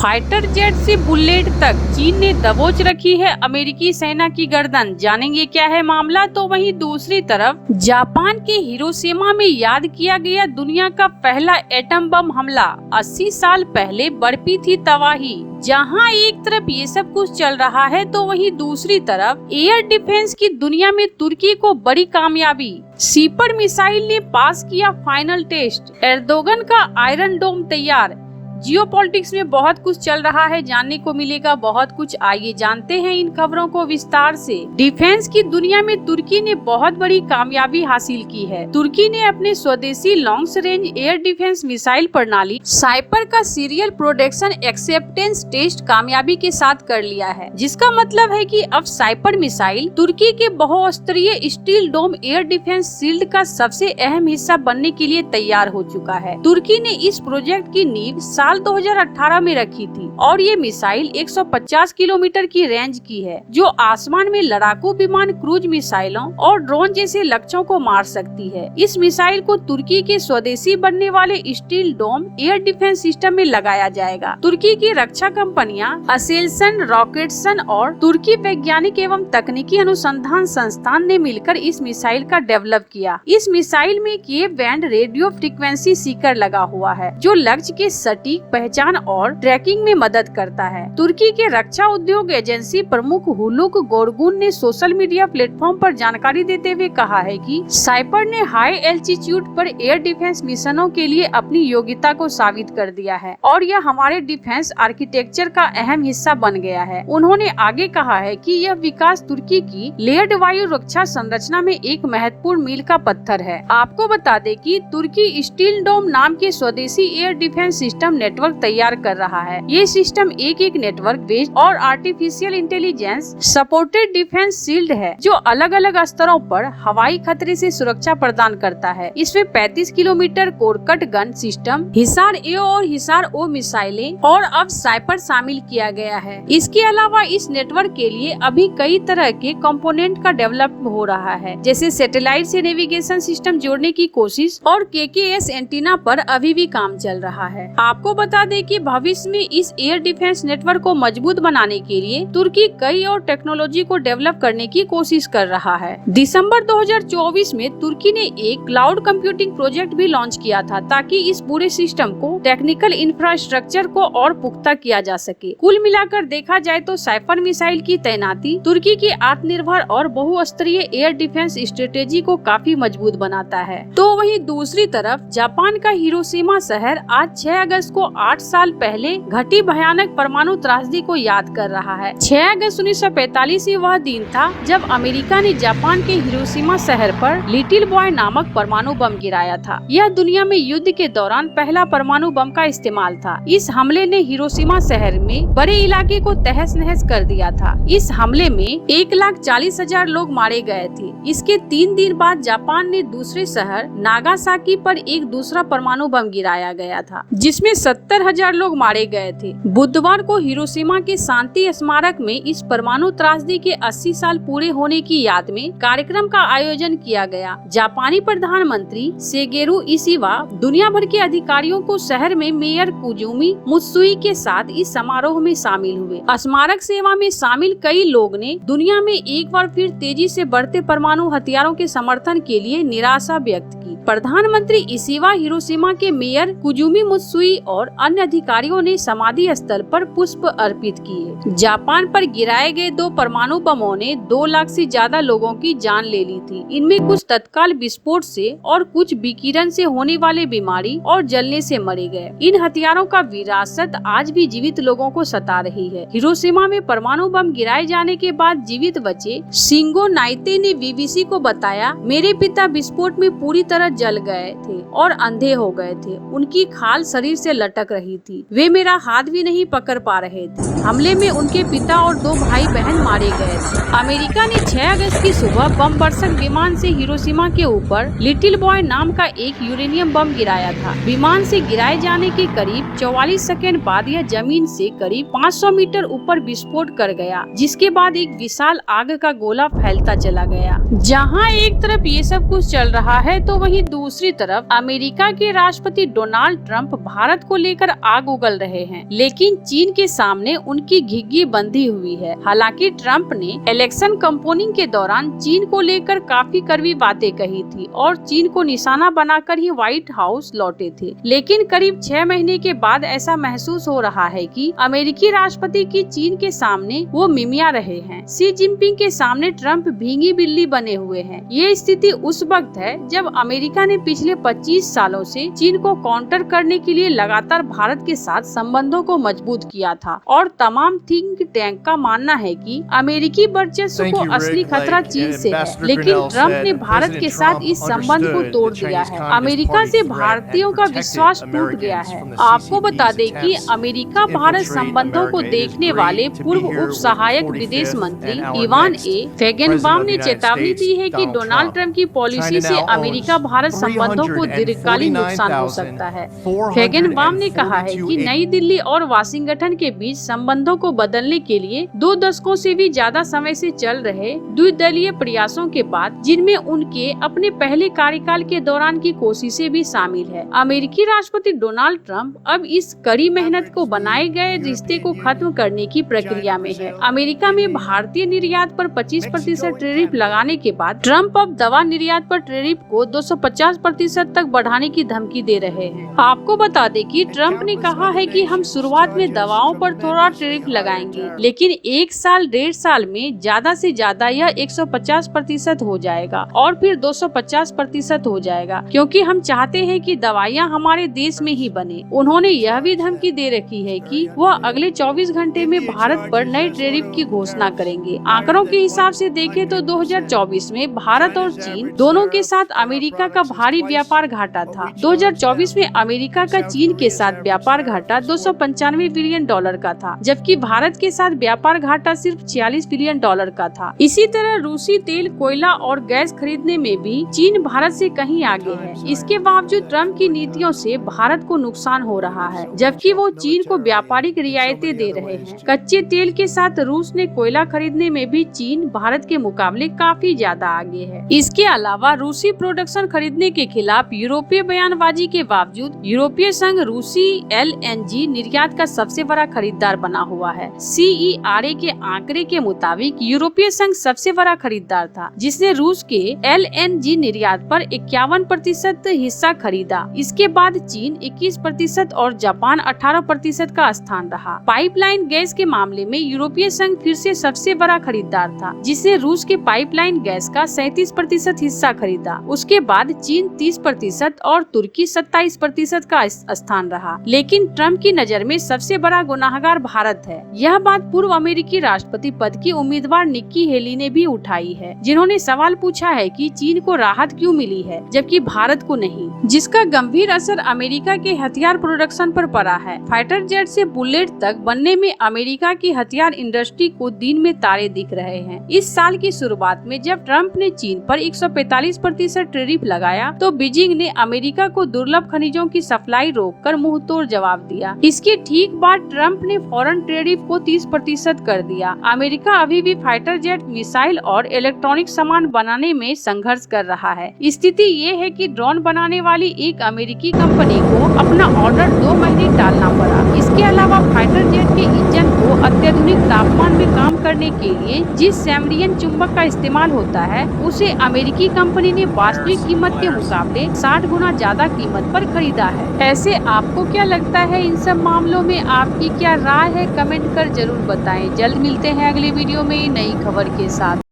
Fighter jet से bullet तक चीन ने दबोच रखी है अमेरिकी सेना की गर्दन। जानेंगे क्या है मामला। तो वहीं दूसरी तरफ जापान के हिरोशिमा में याद किया गया दुनिया का पहला एटम बम हमला। 80 साल पहले बरपी थी तबाही। जहां एक तरफ ये सब कुछ चल रहा है तो वहीं दूसरी तरफ एयर डिफेंस की दुनिया में तुर्की को बड़ी कामयाबी। सीपर मिसाइल ने पास किया फाइनल टेस्ट। एर्दोगन का आयरन डोम तैयार। जियोपॉलिटिक्स में बहुत कुछ चल रहा है, जानने को मिलेगा बहुत कुछ। आइए जानते हैं इन खबरों को विस्तार से। डिफेंस की दुनिया में तुर्की ने बहुत बड़ी कामयाबी हासिल की है। तुर्की ने अपने स्वदेशी long range air defence missile प्रणाली साइपर का सीरियल प्रोडक्शन एक्सेप्टेंस टेस्ट कामयाबी के साथ कर लिया है, जिसका मतलब है कि अब साइपर मिसाइल तुर्की के बहुस्तरीय स्टील डोम एयर डिफेंस शील्ड का सबसे अहम हिस्सा बनने के लिए तैयार हो चुका है। तुर्की ने इस प्रोजेक्ट की नींव साल 2018 में रखी थी और ये मिसाइल 150 किलोमीटर की रेंज की है, जो आसमान में लड़ाकू विमान, क्रूज मिसाइलों और ड्रोन जैसे लक्ष्यों को मार सकती है। इस मिसाइल को तुर्की के स्वदेशी बनने वाले स्टील डोम एयर डिफेंस सिस्टम में लगाया जाएगा। तुर्की की रक्षा कंपनियां असेलसन, रॉकेटसन और तुर्की वैज्ञानिक एवं तकनीकी अनुसंधान संस्थान ने मिलकर इस मिसाइल का डेवलप किया। इस मिसाइल में के बैंड रेडियो फ्रीक्वेंसी सीकर लगा हुआ है, जो लक्ष्य के सटीक पहचान और ट्रैकिंग में मदद करता है। तुर्की के रक्षा उद्योग एजेंसी प्रमुख हुलुक गोरगुन ने सोशल मीडिया प्लेटफॉर्म पर जानकारी देते हुए कहा है कि साइपर ने हाई एल्टीट्यूड पर एयर डिफेंस मिशनों के लिए अपनी योग्यता को साबित कर दिया है और यह हमारे डिफेंस आर्किटेक्चर का अहम हिस्सा बन गया है। उन्होंने आगे कहा है कि यह विकास तुर्की की लेयर्ड वायु रक्षा संरचना में एक महत्वपूर्ण मील का पत्थर है। आपको बता दें कि तुर्की स्टील डोम नाम के स्वदेशी एयर डिफेंस सिस्टम नेटवर्क तैयार कर रहा है। ये सिस्टम एक नेटवर्क बेस्ड और artificial intelligence supported defence shield है, जो अलग अलग स्तरों पर हवाई खतरे से सुरक्षा प्रदान करता है। इसमें 35 किलोमीटर कोरकट गन सिस्टम, हिसार ए और हिसार ओ मिसाइलें और अब साइपर शामिल किया गया है। इसके अलावा इस नेटवर्क के लिए अभी कई तरह के कंपोनेंट का डेवलप हो रहा है, जैसे सैटेलाइट से नेविगेशन सिस्टम जोड़ने की कोशिश और केकेएस एंटीना पर अभी भी काम चल रहा है। आपको बता दें कि भविष्य में इस एयर डिफेंस नेटवर्क को मजबूत बनाने के लिए तुर्की कई और टेक्नोलॉजी को डेवलप करने की कोशिश कर रहा है। दिसंबर 2024 में तुर्की ने एक क्लाउड कंप्यूटिंग प्रोजेक्ट भी लॉन्च किया था, ताकि इस पूरे सिस्टम को टेक्निकल इंफ्रास्ट्रक्चर को और पुख्ता किया जा सके। कुल मिलाकर देखा जाए तो साइपर मिसाइल की तैनाती तुर्की की आत्मनिर्भर और बहुस्तरीय एयर डिफेंस स्ट्रेटेजी को काफी मजबूत बनाता है। तो वहीं दूसरी तरफ जापान का हिरोशिमा शहर आज 6 अगस्त को 8 साल पहले घटी भयानक परमाणु त्रासदी को याद कर रहा है। 6 अगस्त 1945 ही वह दिन था जब अमेरिका ने जापान के हिरोशिमा शहर पर लिटिल बॉय नामक परमाणु बम गिराया था। यह दुनिया में युद्ध के दौरान पहला परमाणु बम का इस्तेमाल था। इस हमले ने हिरोशिमा शहर में बड़े इलाके को तहस नहस कर दिया था। इस हमले में 1,40,000 लोग मारे गए थे। इसके 3 दिन बाद जापान ने दूसरे शहर नागासाकी पर एक दूसरा परमाणु बम गिराया गया था, जिसमें 70,000 लोग मारे गए थे। बुधवार को हिरोशिमा के शांति स्मारक में इस परमाणु त्रासदी के 80 साल पूरे होने की याद में कार्यक्रम का आयोजन किया गया। जापानी प्रधानमंत्री शिगेरू इशिबा दुनिया भर के अधिकारियों को शहर में मेयर कुजुमी मुत्सुई के साथ इस समारोह में शामिल हुए। स्मारक सेवा में शामिल कई लोग ने दुनिया में एक बार फिर तेजी से बढ़ते परमाणु हथियारों के समर्थन के लिए निराशा व्यक्त की। प्रधानमंत्री इशिबा हिरोशिमा के मेयर कुजुमी मुत्सुई और अन्य अधिकारियों ने समाधि स्थल पर पुष्प अर्पित किए। जापान पर गिराए गए 2 परमाणु बमों ने 2 लाख से ज्यादा लोगों की जान ले ली थी। इनमें कुछ तत्काल विस्फोट से और कुछ विकिरण से होने वाले बीमारी और जलने से मरे गए। इन हथियारों का विरासत आज भी जीवित लोगों को सता रही है। हिरोशिमा में परमाणु बम गिराए जाने के बाद जीवित बचे शिंगो नाइते ने बीबीसी को बताया, मेरे पिता विस्फोट में पूरी तरह जल गए थे और अंधे हो गए थे। उनकी खाल शरीर से लटक रही थी। वे मेरा हाथ भी नहीं पकड़ पा रहे थे। हमले में उनके पिता और 2 भाई बहन मारे गए थे। अमेरिका ने 6 अगस्त की सुबह बम वर्षक विमान से हिरोशिमा के ऊपर लिटिल बॉय नाम का एक यूरेनियम बम गिराया था। विमान से गिराए जाने के करीब 44 सेकंड बाद यह जमीन से करीब 500 मीटर ऊपर विस्फोट कर गया, जिसके बाद एक विशाल आग का गोला फैलता चला गया। जहां एक तरफ ये सब कुछ चल रहा है तो वहीं दूसरी तरफ अमेरिका के राष्ट्रपति डोनाल्ड ट्रंप भारत को लेकर आग उगल रहे हैं, लेकिन चीन के सामने उनकी घिघी बंधी हुई है। हालांकि ट्रंप ने इलेक्शन कैंपेनिंग के दौरान चीन को लेकर काफी कड़वी बातें कही थी और चीन को निशाना बनाकर ही व्हाइट हाउस लौटे थे। लेकिन करीब 6 महीने के बाद ऐसा महसूस हो रहा है कि अमेरिकी राष्ट्रपति की चीन के सामने वो मिमिया रहे हैं। शी जिनपिंग के सामने ट्रंप भींगी बिल्ली बने हुए हैं। ये स्थिति उस वक्त है जब अमेरिका ने पिछले 25 सालों से चीन को काउंटर करने के लिए लगातार भारत के साथ संबंधों को मजबूत किया था और तमाम थिंक टैंक का मानना है कि अमेरिकी वर्चस्व को असली खतरा चीन से है। लेकिन ट्रंप ने भारत के साथ इस संबंध को तोड़ दिया है। अमेरिका से भारतीयों का विश्वास टूट गया है। आपको बता दें कि अमेरिका भारत संबंधों को देखने वाले पूर्व उप सहायक विदेश मंत्री इवान ए फेगेनबाम ने चेतावनी दी है कि डोनाल्ड ट्रंप की पॉलिसी से अमेरिका भारत संबंधों को दीर्घकालीन नुकसान हो सकता है। फेगेनबाम ने कहा है कि नई दिल्ली और वाशिंगटन के बीच संबंधों को बदलने के लिए 2 दशकों से भी ज्यादा समय से चल रहे द्विदलीय प्रयासों के बाद, जिनमें उनके अपने पहले कार्यकाल के दौरान की कोशिशें भी शामिल है। अमेरिकी राष्ट्रपति डोनाल्ड ट्रंप अब इस कड़ी मेहनत को बनाए गए रिश्ते को खत्म करने की प्रक्रिया में है। अमेरिका में भारतीय निर्यात पर 25% टैरिफ लगाने के बाद ट्रंप अब दवा निर्यात पर टैरिफ को 250% तक बढ़ाने की धमकी दे रहे हैं। आपको बता दें कि ट्रंप ने कहा है कि हम शुरुआत में दवाओं पर थोड़ा टैरिफ लगाएंगे, लेकिन 1 साल 1.5 साल में ज्यादा से ज्यादा यह 150% हो जाएगा और फिर 250% हो जाएगा, क्योंकि हम चाहते हैं कि दवाइयाँ हमारे देश में ही बने। उन्होंने यह भी धमकी दे रखी है कि वह अगले 24 घंटे में भारत पर नए टैरिफ की घोषणा करेंगे। आंकड़ों के हिसाब से देखें तो 2024 में भारत और चीन दोनों के साथ अमेरिका का भारी व्यापार घाटा था। 2024 में अमेरिका का चीन के साथ व्यापार घाटा $295 बिलियन का था, जबकि भारत के साथ व्यापार घाटा सिर्फ $46 बिलियन का था। इसी तरह रूसी तेल, कोयला और गैस खरीदने में भी चीन भारत से कहीं आगे है। इसके बावजूद ट्रंप की नीतियों से भारत को नुकसान हो रहा है, जबकि वो चीन को व्यापारिक रियायतें दे रहे हैं। कच्चे तेल के साथ रूस ने कोयला खरीदने में भी चीन भारत के मुकाबले काफी ज्यादा आगे है। इसके अलावा रूसी प्रोडक्शन खरीदने के खिलाफ यूरोपीय बयानबाजी के बावजूद यूरोपीय संघ रूसी LNG निर्यात का सबसे बड़ा खरीदार बना हुआ है। CERA के आंकड़े के मुताबिक यूरोपीय संघ सबसे बड़ा खरीदार था, जिसने रूस के LNG निर्यात पर 51% हिस्सा खरीदा। इसके बाद चीन 21% और जापान 18% का स्थान रहा। पाइपलाइन गैस के मामले में यूरोपीय संघ फिर से सबसे बड़ा खरीदार था, जिसने रूस के पाइपलाइन गैस का 37% हिस्सा खरीदा। उसके बाद चीन 30% और तुर्की 27% का स्थान रहा। लेकिन ट्रंप की नजर में सबसे बड़ा गुनाहगार भारत है। यह बात पूर्व अमेरिकी राष्ट्रपति पद की उम्मीदवार निक्की हेली ने भी उठाई है, जिन्होंने सवाल पूछा है कि चीन को राहत क्यों मिली है जबकि भारत को नहीं, जिसका गंभीर असर अमेरिका के हथियार प्रोडक्शन पर पड़ा है। फाइटर जेट से बुलेट तक बनने में अमेरिका की हथियार इंडस्ट्री को दिन में तारे दिख रहे हैं। इस साल की शुरुआत में जब ट्रंप ने चीन पर 145% टैरिफ लगाया, तो बीजिंग ने अमेरिका को दुर्लभ खनिजों की सप्लाई रोककर मुंहतोड़ जवाब दिया। इसके ठीक बाद ट्रंप ने फौरन टैरिफ को 30% कर दिया। अमेरिका अभी भी फाइटर जेट, मिसाइल और इलेक्ट्रॉनिक सामान बनाने में संघर्ष कर रहा है। स्थिति ये है कि ड्रोन बनाने वाली एक अमेरिकी कंपनी को अपना ऑर्डर 2 महीने टालना पड़ा। इसके अलावा फाइटर जेट के इंजन को अत्याधुनिक तापमान में काम करने के लिए जिस सैमरियन चुंबक का इस्तेमाल होता है, उसे अमेरिकी कंपनी ने वास्तविक कीमत के मुकाबले 60 गुना ज्यादा कीमत पर खरीदा है। ऐसे आपको क्या लगता है इन सब मामलों में? आपकी क्या राय है? कमेंट कर जरूर बताएं। जल्द मिलते हैं अगले वीडियो में नई खबर के साथ।